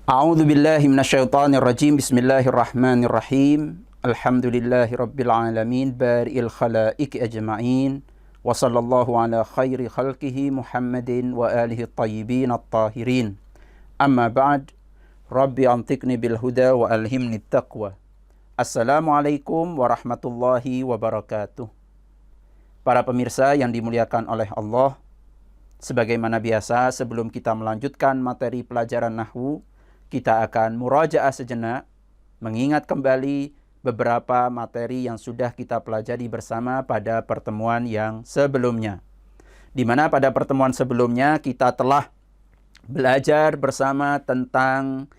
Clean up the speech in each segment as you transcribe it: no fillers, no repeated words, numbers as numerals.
A'udzu billahi minasyaitonir rajim. Bismillahirrahmanirrahim. Alhamdulillahi rabbil alamin bari'il khalaiqi ajma'in. Wa sallallahu ala khairi khalqihi Muhammadin wa alihi at-tayyibin at-tahirin. Amma ba'd. Rabbi antiqni bil huda wa alhimni taqwa. Assalamualaikum warahmatullahi wabarakatuh. Para pemirsa yang dimuliakan oleh Allah, sebagaimana biasa sebelum kita melanjutkan materi pelajaran nahwu, kita akan murajaah sejenak, mengingat kembali beberapa materi yang sudah kita pelajari bersama pada pertemuan yang sebelumnya. Di mana pada pertemuan sebelumnya kita telah belajar bersama tentang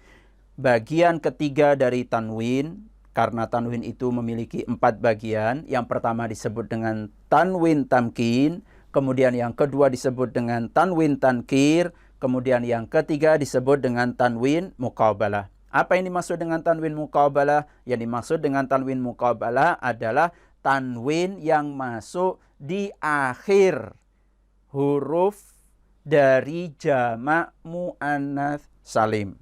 bagian ketiga dari tanwin, karena tanwin itu memiliki 4 bagian. Yang pertama disebut dengan tanwin tamkin, kemudian yang kedua disebut dengan tanwin tankir, kemudian yang ketiga disebut dengan tanwin muqabalah. Apa yang dimaksud dengan tanwin muqabalah? Yang dimaksud dengan tanwin muqabalah adalah tanwin yang masuk di akhir huruf dari jamak muannats salim.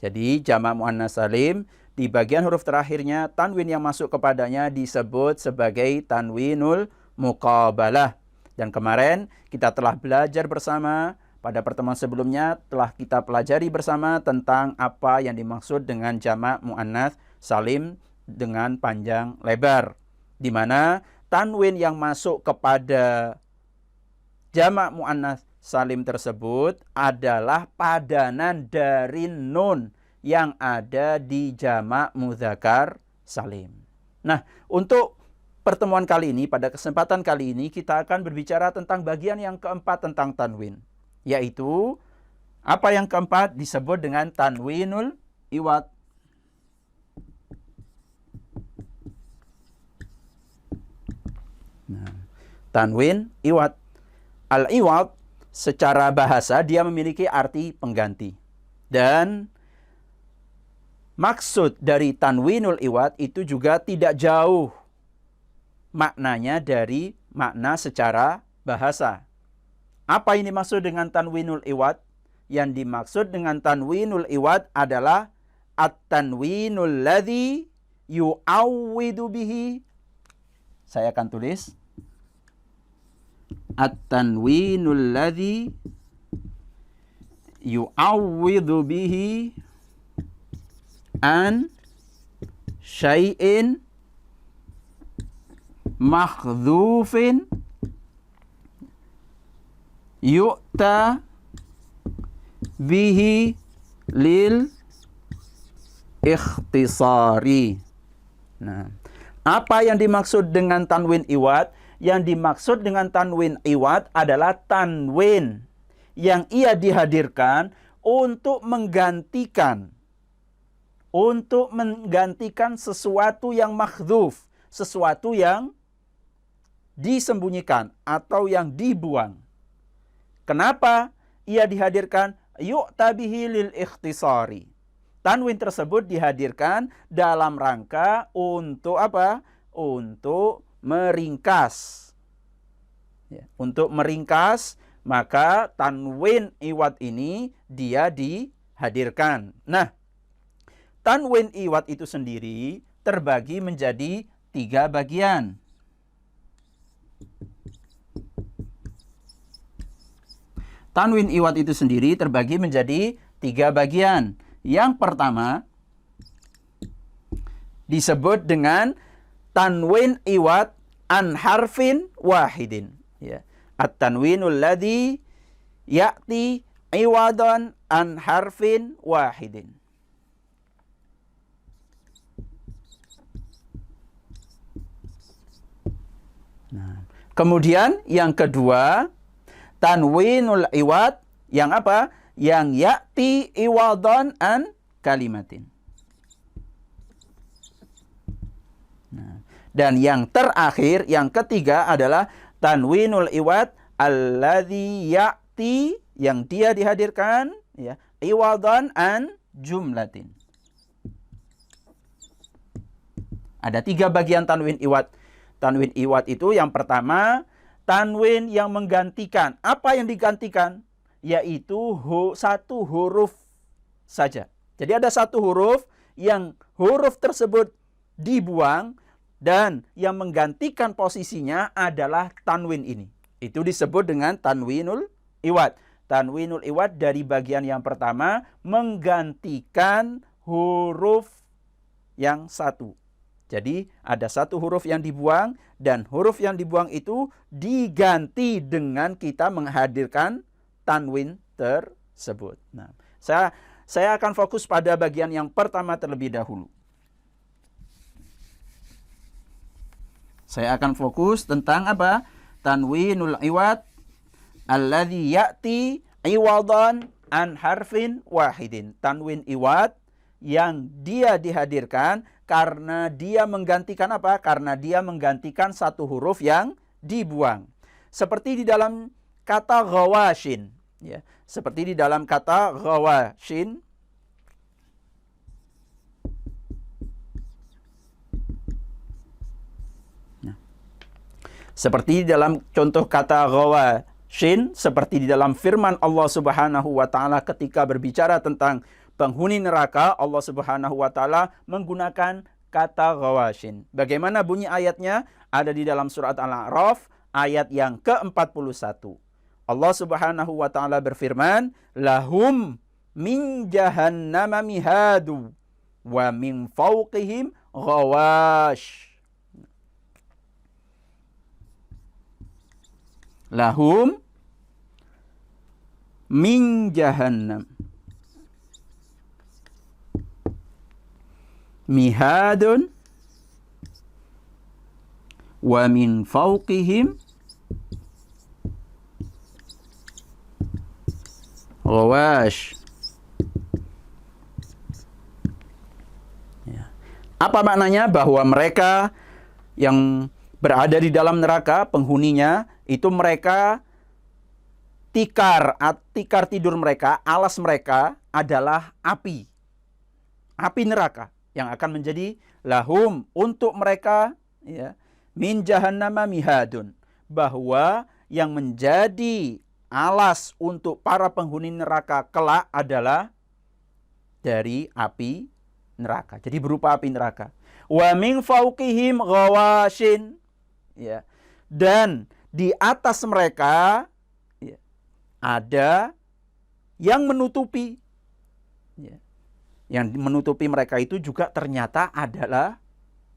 Jadi jamak muannats salim, di bagian huruf terakhirnya tanwin yang masuk kepadanya disebut sebagai tanwinul muqabalah. Dan kemarin kita telah belajar bersama, pada pertemuan sebelumnya telah kita pelajari bersama tentang apa yang dimaksud dengan jamak muannats salim dengan panjang lebar. Di mana tanwin yang masuk kepada jamak muannats salim tersebut adalah padanan dari nun yang ada di jamak mudzakar salim. Nah, untuk pertemuan kali ini, pada kesempatan kali ini kita akan berbicara tentang bagian yang keempat tentang tanwin, yaitu apa yang keempat disebut dengan tanwinul iwad. Nah, tanwin iwad. Al-iwad secara bahasa dia memiliki arti pengganti. Dan maksud dari tanwinul iwad itu juga tidak jauh maknanya dari makna secara bahasa. Apa yang dimaksud dengan tanwinul iwad? Yang dimaksud dengan tanwinul iwad adalah at-tanwinul ladzi yu'awwidu bihi. Saya akan tulis at-tanwinul ladzi yu'awwidu bihi an syai'in makhdhufin yu'ta bihi lil ikhtisari. Nah, apa yang dimaksud dengan tanwin iwad? Yang dimaksud dengan tanwin iwad adalah tanwin yang ia dihadirkan untuk menggantikan sesuatu yang makhdhuf, sesuatu yang disembunyikan atau yang dibuang. Kenapa ia dihadirkan? Yu'ta bihi lil ikhtisari. Tanwin tersebut dihadirkan dalam rangka untuk apa? Untuk meringkas. Ya, untuk meringkas, maka tanwin iwad ini dia dihadirkan. Nah, tanwin iwad itu sendiri terbagi menjadi 3 bagian. Tanwin iwad itu sendiri terbagi menjadi 3 bagian. Yang pertama disebut dengan tanwin iwad an harfin wahidin. Ya. At-tanwinul ladzi ya'ti iwadan an harfin wahidin. Nah, kemudian yang kedua, tanwinul iwad yang apa? Yang ya'ti iwadan an kalimatin. Nah, dan yang terakhir, yang ketiga adalah tanwinul iwad alladzi ya'ti, yang dia dihadirkan ya, iwadan an jumlatin. Ada 3 bagian tanwin iwad. Tanwin iwad itu yang pertama, tanwin yang menggantikan. Apa yang digantikan? Yaitu satu huruf saja. Jadi ada satu huruf yang huruf tersebut dibuang dan yang menggantikan posisinya adalah tanwin ini. Itu disebut dengan tanwinul iwad. Tanwinul iwad dari bagian yang pertama menggantikan huruf yang satu. Jadi ada satu huruf yang dibuang dan huruf yang dibuang itu diganti dengan kita menghadirkan tanwin tersebut. Nah, saya akan fokus pada bagian yang pertama terlebih dahulu. Saya akan fokus tentang apa? Tanwinul iwad alladzi ya'ti iwadan an harfin wahidin. Tanwin iwad yang dia dihadirkan karena dia menggantikan apa? Karena dia menggantikan satu huruf yang dibuang. Seperti di dalam kata ghawashin. Ya. Seperti di dalam kata ghawashin. Nah. Seperti di dalam contoh kata ghawashin. Seperti di dalam firman Allah Subhanahu wa ta'ala ketika berbicara tentang penghuni neraka, Allah Subhanahu wa ta'ala menggunakan kata ghawashin. Bagaimana bunyi ayatnya? Ada di dalam surat Al-A'raf ayat yang ke-41. Allah Subhanahu wa ta'ala berfirman, lahum min jahannama mihadu wa min fawqihim ghawash. Lahum min jahannam mihadun wa min fawqihim ghawash. Ya. Apa maknanya? Bahwa mereka yang berada di dalam neraka, penghuninya, itu mereka tikar tidur mereka, alas mereka adalah api. Api neraka. Yang akan menjadi lahum untuk mereka, ya, min jahannama mihadun, bahwa yang menjadi alas untuk para penghuni neraka kelak adalah dari api neraka. Jadi berupa api neraka. Wa min fawqihim ghawashin, ya, dan di atas mereka, ya, ada yang menutupi, ya. Yang menutupi mereka itu juga ternyata adalah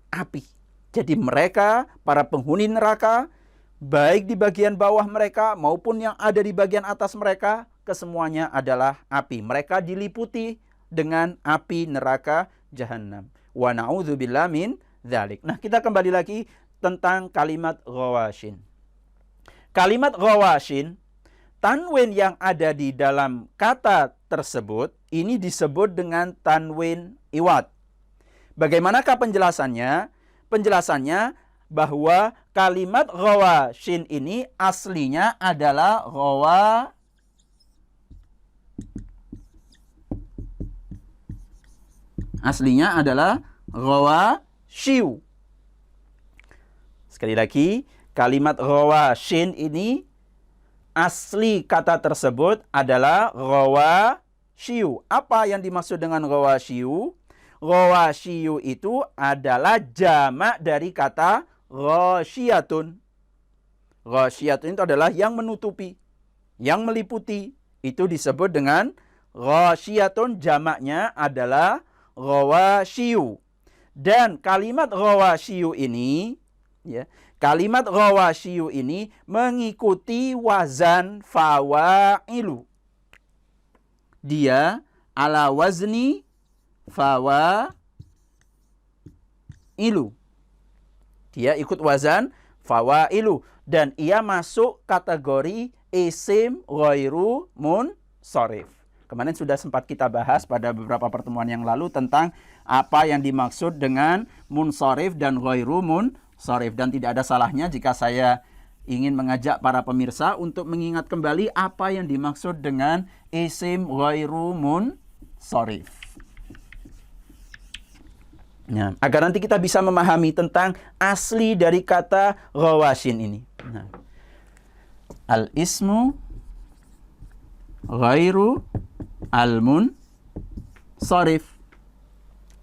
api. Jadi mereka, para penghuni neraka, baik di bagian bawah mereka maupun yang ada di bagian atas mereka, kesemuanya adalah api. Mereka diliputi dengan api neraka Jahannam. Wa na'udzubillah min dzalik. Nah, kita kembali lagi tentang kalimat ghawashin. Kalimat ghawashin, tanwin yang ada di dalam kata tersebut ini disebut dengan tanwin iwad. Bagaimanakah penjelasannya? Penjelasannya bahwa kalimat ghawashin ini aslinya adalah ghawashiu. Sekali lagi, kalimat ghawashin ini asli kata tersebut adalah ghawashiu. Apa yang dimaksud dengan ghawashiu? Ghawashiu itu adalah jamak dari kata ghasyiyatun. Ghasyiyatun itu adalah yang menutupi, yang meliputi. Itu disebut dengan ghasyiyatun, jamaknya adalah ghawashiu. Dan kalimat ghawashiu ini, ya, kalimat ghawashiu ini mengikuti wazan fawa'ilu. Dia ala wazni fawa'ilu. Dia ikut wazan fawa'ilu. Dan ia masuk kategori isim ghairu munsharif. Kemarin sudah sempat kita bahas pada beberapa pertemuan yang lalu tentang apa yang dimaksud dengan munsharif dan ghairu munsharif. Dan tidak ada salahnya jika saya ingin mengajak para pemirsa untuk mengingat kembali apa yang dimaksud dengan isim ghairu munsharif. Nah, agar nanti kita bisa memahami tentang asli dari kata ghawashin ini. Nah, al-ismu ghairu al-munsharif. sharif.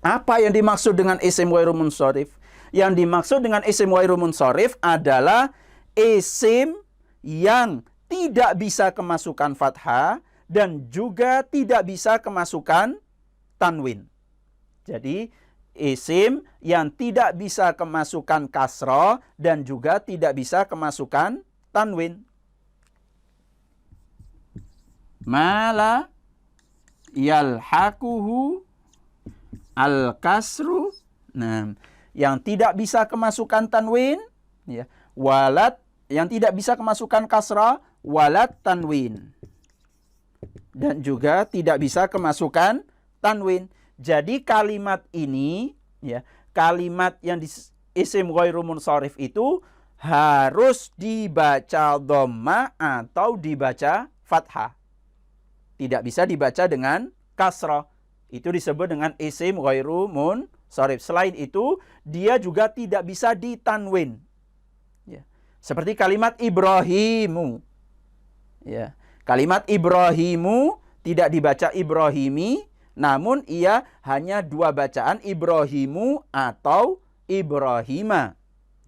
Apa yang dimaksud dengan isim ghairu munsharif? Yang dimaksud dengan isim ghairu munsharif adalah isim yang tidak bisa kemasukan fathah dan juga tidak bisa kemasukan tanwin. Jadi isim yang tidak bisa kemasukan kasrah dan juga tidak bisa kemasukan tanwin. Mala yalhaquhu al-kasru. Nah, yang tidak bisa kemasukan tanwin, ya, walat, yang tidak bisa kemasukan kasrah, walat tanwin. Dan juga tidak bisa kemasukan tanwin. Jadi kalimat ini, ya, kalimat yang di isim ghairu munsharif itu harus dibaca dhamma atau dibaca fathah. Tidak bisa dibaca dengan kasrah. Itu disebut dengan isim ghairu munsharif. Selain itu, dia juga tidak bisa ditanwin. Ya. Seperti kalimat Ibrahimu. Ya. Kalimat Ibrahimu tidak dibaca Ibrahimi, namun ia hanya dua bacaan, Ibrahimu atau Ibrahima.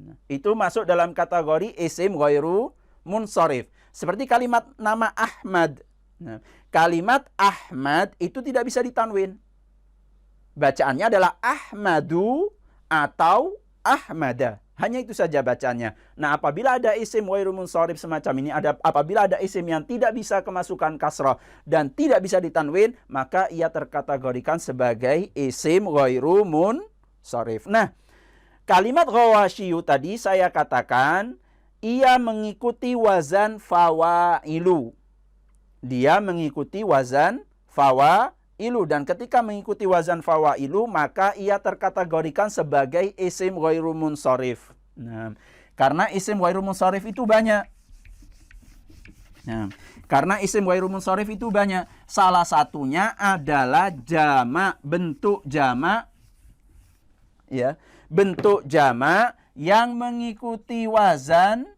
Nah, itu masuk dalam kategori isim ghairu munsharif. Seperti kalimat nama Ahmad. Nah, kalimat Ahmad itu tidak bisa ditanwin. Bacaannya adalah Ahmadu atau Ahmada. Hanya itu saja bacanya. Nah, apabila ada isim ghairu munsharif semacam ini, apabila ada isim yang tidak bisa kemasukan kasrah dan tidak bisa ditanwin, maka ia terkategorikan sebagai isim ghairu munsharif. Nah, kalimat ghawashiyu tadi saya katakan ia mengikuti wazan fawailu. Dia mengikuti wazan fawailu, dan ketika mengikuti wazan fawailu maka ia terkategorikan sebagai isim ghairu munsharif. Nah, karena isim ghairu munsharif itu banyak. Nah, karena isim ghairu munsharif itu banyak. Salah satunya adalah jamak, bentuk jamak, ya, bentuk jamak yang mengikuti wazan,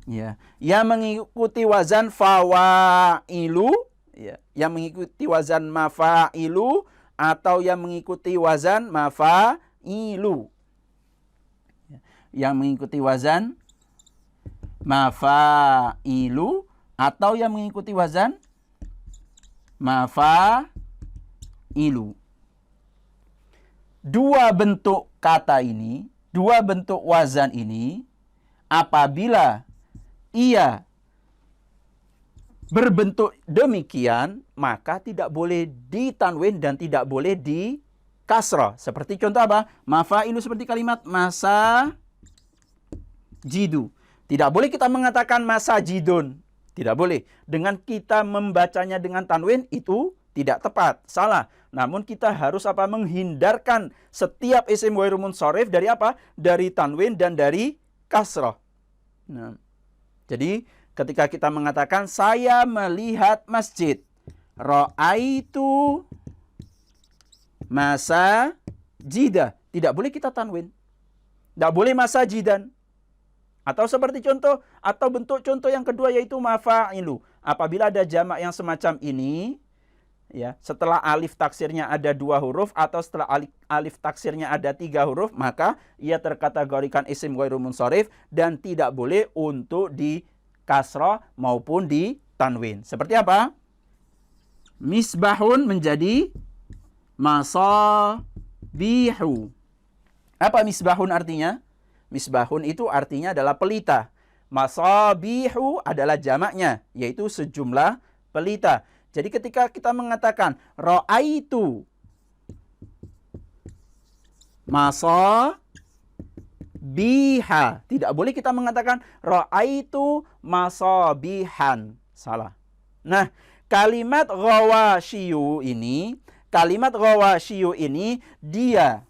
ya, yang mengikuti wazan fawailu, ya, yang mengikuti wazan mafailu atau yang mengikuti wazan mafailu, ya, yang mengikuti wazan mafailu atau yang mengikuti wazan mafailu. Dua bentuk kata ini, dua bentuk wazan ini, apabila ia berbentuk demikian, maka tidak boleh ditanwin dan tidak boleh di kasrah. Seperti contoh apa? Mafailu seperti kalimat masa jidu. Tidak boleh kita mengatakan masa jidun. Tidak boleh. Dengan kita membacanya dengan tanwin itu tidak tepat, salah. Namun kita harus apa? Menghindarkan setiap isim ghairu munsharif dari apa? Dari tanwin dan dari kasrah. Nah, jadi ketika kita mengatakan saya melihat masjid, ra'aitu masajidah, tidak boleh kita tanwin. Tidak boleh masajidan. Atau seperti contoh, atau bentuk contoh yang kedua yaitu mafailu. Apabila ada jamak yang semacam ini, ya, setelah alif taksirnya ada 2 huruf atau setelah alif taksirnya ada 3 huruf, maka ia terkategorikan isim ghairu munsharif dan tidak boleh untuk di kasrah maupun di tanwin. Seperti apa? Misbahun menjadi masabihu. Apa misbahun artinya? Misbahun itu artinya adalah pelita. Masabihu adalah jamaknya, yaitu sejumlah pelita. Jadi ketika kita mengatakan ra'aitu masabiha, tidak boleh kita mengatakan ra'aitu masabihan. Salah. Nah, kalimat ghawashiyu ini dia,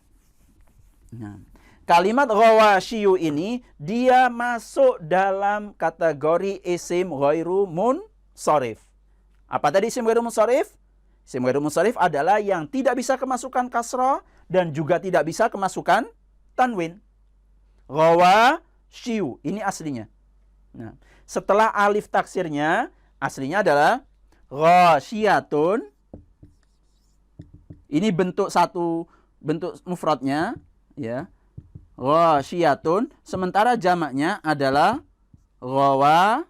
nah, kalimat ghawashiyu ini dia masuk dalam kategori isim ghairu munsharif. Apa tadi isim ghairu munsharif? Isim ghairu munsharif adalah yang tidak bisa kemasukan kasrah dan juga tidak bisa kemasukan tanwin. Ghawashiyu ini aslinya. Nah, setelah alif taksirnya aslinya adalah ghasyiyatun Ini bentuk satu, bentuk mufradnya, ya. Ghashiyatun, sementara jamaknya adalah ghawashin.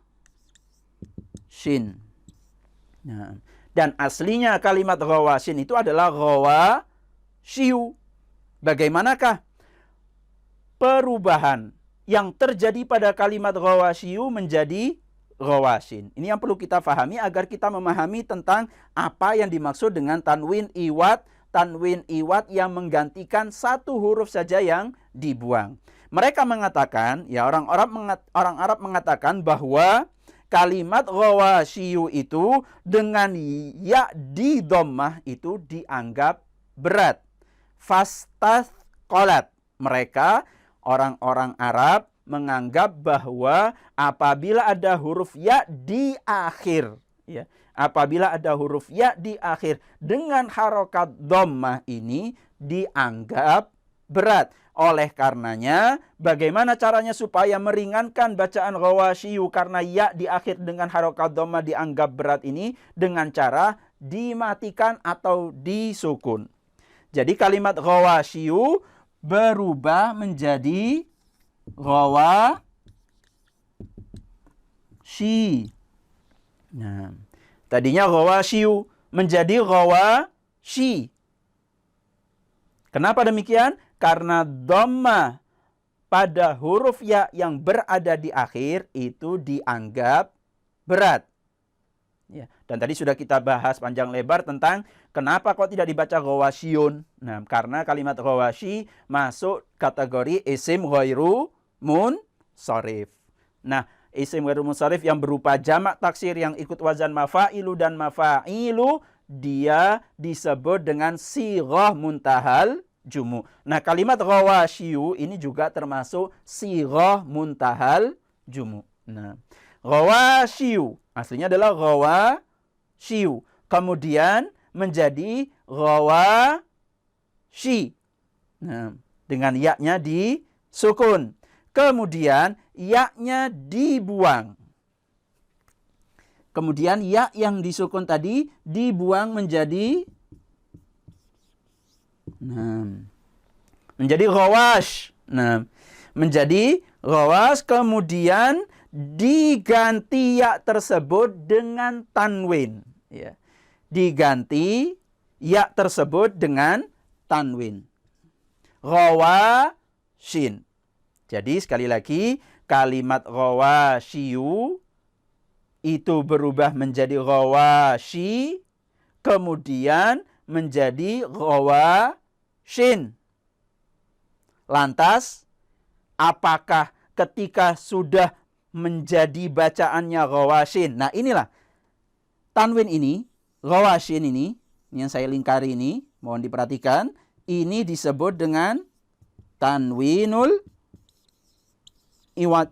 Nah, dan aslinya kalimat ghawashin itu adalah ghawashiyu. Bagaimanakah perubahan yang terjadi pada kalimat ghawashiyu menjadi ghawashin? Ini yang perlu kita pahami agar kita memahami tentang apa yang dimaksud dengan tanwin iwad. Tanwin iwad yang menggantikan satu huruf saja yang dibuang. Mereka mengatakan, ya, orang Arab mengatakan bahwa kalimat ghawashiyu itu dengan ya di dhammah itu dianggap berat. Fastathqalat. Mereka, orang-orang Arab, menganggap bahwa apabila ada huruf ya di akhir, ya, apabila ada huruf ya di akhir dengan harokat dhammah ini dianggap berat. Oleh karenanya, bagaimana caranya supaya meringankan bacaan ghawashiyu karena ya di akhir dengan harokat dhammah dianggap berat ini? Dengan cara dimatikan atau disukun. Jadi kalimat ghawashiyu berubah menjadi ghawashi. Nah, tadinya ghawashiyu menjadi ghawashi. Kenapa demikian? Karena dhammah pada huruf ya yang berada di akhir itu dianggap berat. Ya, dan tadi sudah kita bahas panjang lebar tentang kenapa kok tidak dibaca ghawashiyun. Nah, karena kalimat ghawashi masuk kategori isim ghairu munsharif. Nah, isim ghairu munsharif yang berupa jamak taksir yang ikut wazan mafa'ilu dan mafa'ilu, dia disebut dengan sighah muntahal jumu. Nah, kalimat ghawashiyu ini juga termasuk sighah muntahal jumu. Nah, ghawashiyu aslinya adalah ghawashiyu, kemudian menjadi ghawashi. Nah, dengan ya-nya disukun. Kemudian ya-nya dibuang. Kemudian ya yang disukun tadi dibuang menjadi menjadi ghawash. Nah, menjadi ghawash, kemudian diganti ya tersebut dengan tanwin, ya. Diganti ya tersebut dengan tanwin. Ghawashin. Jadi sekali lagi kalimat ghawashiyu itu berubah menjadi ghawashi, kemudian menjadi ghawashin. Lantas, apakah ketika sudah menjadi bacaannya ghawashin? Nah, inilah tanwin ini, ghawashin ini yang saya lingkari ini, mohon diperhatikan, ini disebut dengan tanwinul iwad.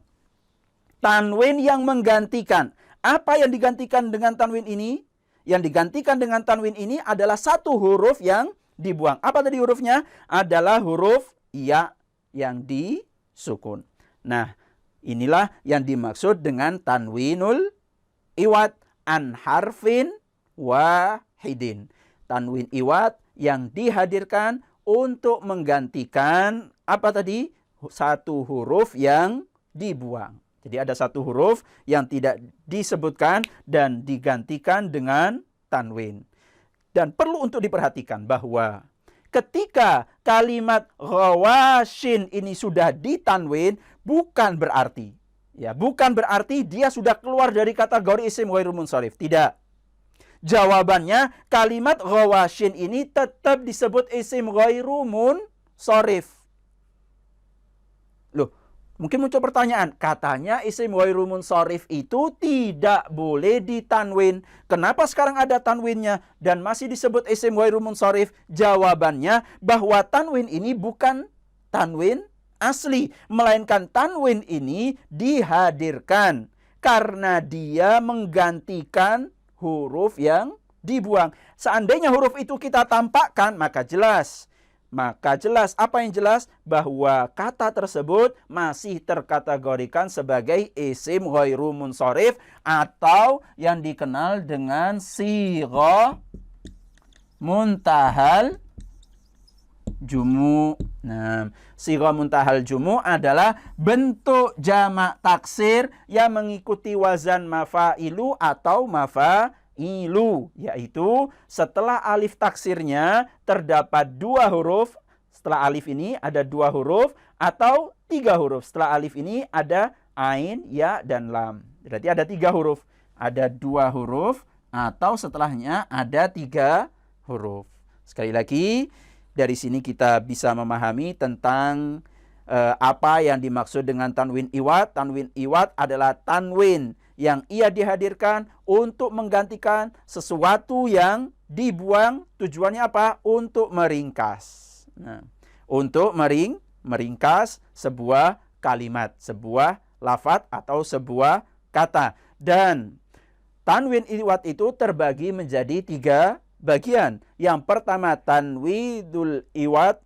Tanwin yang menggantikan. Apa yang digantikan dengan tanwin ini? Yang digantikan dengan tanwin ini adalah satu huruf yang dibuang. Apa tadi hurufnya? Adalah huruf ya yang disukun. Nah, inilah yang dimaksud dengan tanwinul iwad an harfin wahidin. Tanwin iwad yang dihadirkan untuk menggantikan apa tadi? Satu huruf yang dibuang. Jadi ada satu huruf yang tidak disebutkan dan digantikan dengan tanwin. Dan perlu untuk diperhatikan bahwa ketika kalimat ghawashin ini sudah ditanwin, bukan berarti dia sudah keluar dari kategori isim ghairu munsharif. Tidak. Jawabannya, kalimat ghawashin ini tetap disebut isim ghairu munsharif. Loh, mungkin muncul pertanyaan, katanya isim ghairu munsharif itu tidak boleh ditanwin. Kenapa sekarang ada tanwinnya dan masih disebut isim ghairu munsharif? Jawabannya bahwa tanwin ini bukan tanwin asli, melainkan tanwin ini dihadirkan karena dia menggantikan huruf yang dibuang. Seandainya huruf itu kita tampakkan, maka jelas apa yang jelas? Bahwa kata tersebut masih terkategorikan sebagai isim ghairu munsharif atau yang dikenal dengan sighah muntahal jumu. Nah, sighah muntahal jumu adalah bentuk jamak taksir yang mengikuti wazan mafailu atau mafailu, yaitu setelah alif taksirnya terdapat 2 huruf. Setelah alif ini ada 2 huruf atau 3 huruf. Setelah alif ini ada ain, ya, dan lam. Berarti ada 3 huruf. Ada 2 huruf atau setelahnya ada 3 huruf. Sekali lagi, dari sini kita bisa memahami tentang apa yang dimaksud dengan tanwin iwad. Tanwin iwad adalah tanwin yang ia dihadirkan untuk menggantikan sesuatu yang dibuang. Tujuannya apa? Untuk meringkas. Nah, untuk meringkas sebuah kalimat, sebuah lafadz atau sebuah kata. Dan tanwin iwad itu terbagi menjadi 3 bagian. Yang pertama tanwinul iwad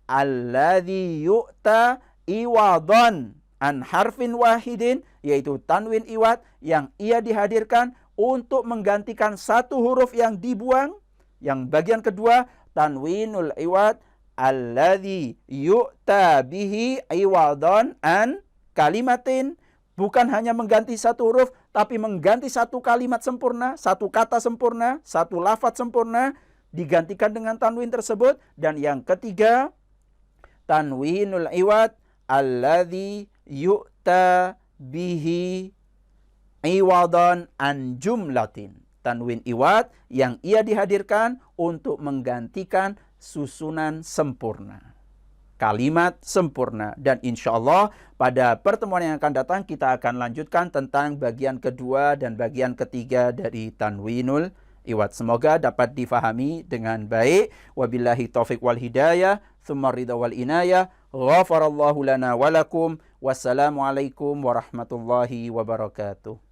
alladzi yu'ta iwadon an harfin wahidin, yaitu tanwin iwad yang ia dihadirkan untuk menggantikan 1 huruf yang dibuang. Yang bagian kedua tanwinul iwad alladzi yu'ta bihi iwadon an kalimatin, bukan hanya mengganti 1 huruf, tapi mengganti 1 kalimat sempurna, 1 kata sempurna, 1 lafadz sempurna, digantikan dengan tanwin tersebut. Dan yang ketiga, tanwinul iwad alladzi yu'ta bihi iwadon an jumlatin. Tanwin iwad yang ia dihadirkan untuk menggantikan susunan sempurna, kalimat sempurna. Dan insya Allah pada pertemuan yang akan datang kita akan lanjutkan tentang bagian kedua dan bagian ketiga dari tanwinul iwad. Semoga dapat difahami dengan baik. Wabillahi taufiq wal hidayah, tsumma ridha wal inayah. Ghafarallahu lana walakum. Wassalamualaikum warahmatullahi wabarakatuh.